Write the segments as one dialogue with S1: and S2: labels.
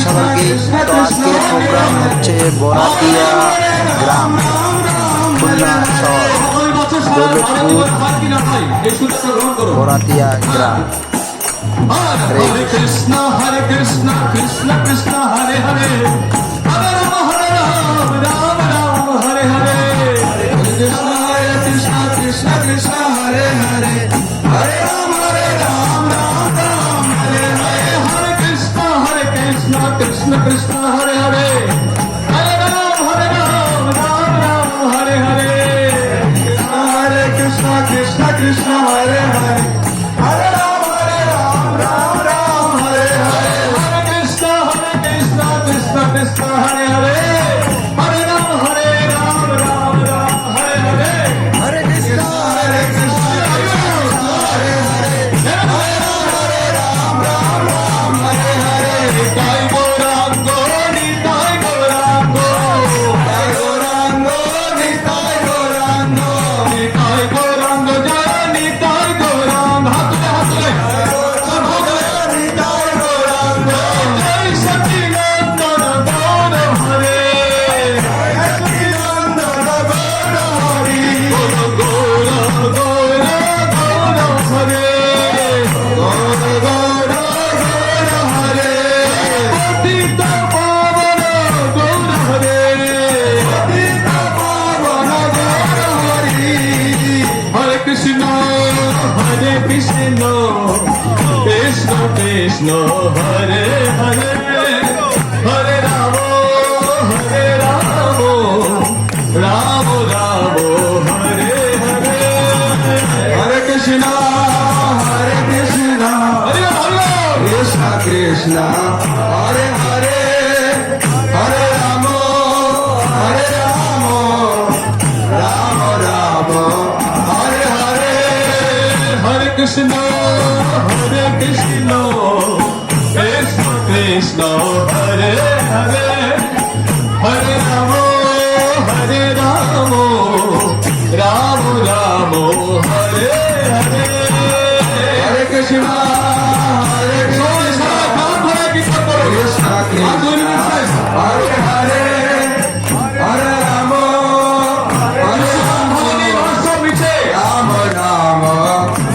S1: জানাই সবাইকে। তো আজকের প্রোগ্রাম হচ্ছে বরাতিয়া গ্রাম, খুলনা শহর, দৌলতপুর বরাতিয়া গ্রাম।
S2: হরে কৃষ্ণ কৃষ্ণ কৃষ্ণ হরে হরে, হরে রাম রাম রাম হরে হরে। কৃষ্ণ কৃষ্ণ কৃষ্ণ কৃষ্ণ হরে হরে, হরে রাম রাম রাম হরে হরে। হরে কৃষ্ণ কৃষ্ণ কৃষ্ণ হরে হরে, হরে রাম রাম রাম হরে হরে। হরে কৃষ্ণ কৃষ্ণ কৃষ্ণ হরে হরে, হরে রাম রাম রাম হরে হরে। হরে কৃষ্ণ কৃষ্ণ কৃষ্ণ হরে হরে, হরে রাম রাম রাম হরে হরে। হরে কৃষ্ণ কৃষ্ণ হরে হরে, হরে রাম রাম হরে হরে। নিতাই গৌরাঙ্গ নিতাই গৌরাঙ্গ, নিতাই গৌরাঙ্গ নিতাই গৌরাঙ্গ, নিতাই গৌরাঙ্গ জয় নিতাই গৌরাঙ্গ। হাতুলে নিতাই গৌরাঙ্গ, জয় সচিনন্দন গৌর হরে, জয় সচিনন্দন গৌর হরি। গৌর গৌর গৌর গৌর হরে, গৌর গৌর গৌর হরে। পতিত পাবন গৌর হরে, পতিত পাবন গৌর হরি। হরে কৃষ্ণ কৃষ্ণ কৃষ্ণ হরে হরে, হরে রাম রাম রাম হরে হরে। হরে কৃষ্ণ কৃষ্ণ কৃষ্ণ হরে হরে, হরে রাম রাম রাম হরে হরে। হরে কৃষ্ণ কৃষ্ণ কৃষ্ণ হরে হরে, হরে রাম রাম রাম হরে হরে। হরে কৃষ্ণ কৃষ্ণ হরে হরে, হরে রাম রাম রাম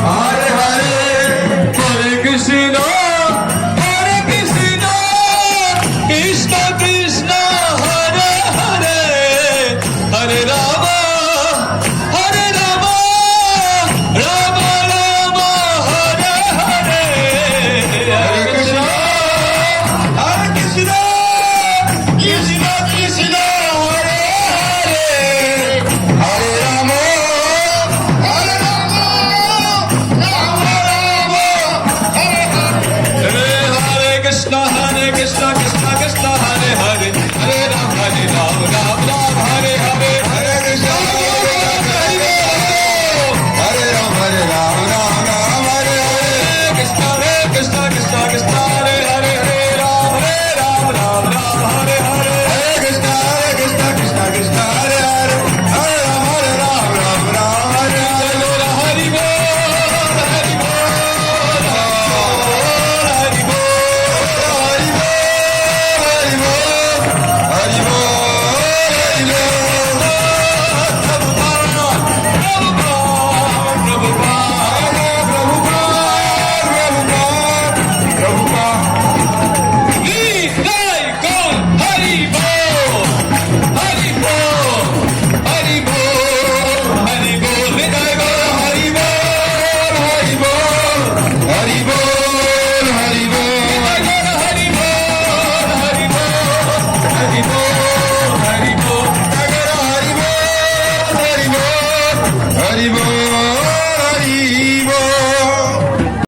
S2: হরে হরে। হরে কৃষ্ণ কৃষ্ণ কৃষ্ণ হরে হরে, হরে রাম রাম রাম হরে হরে। হরে কৃষ্ণ কৃষ্ণ কৃষ্ণ হরে হরে, হরে রাম রাম হরে হরে। হরে কৃষ্ণ কৃষ্ণ কৃষ্ণ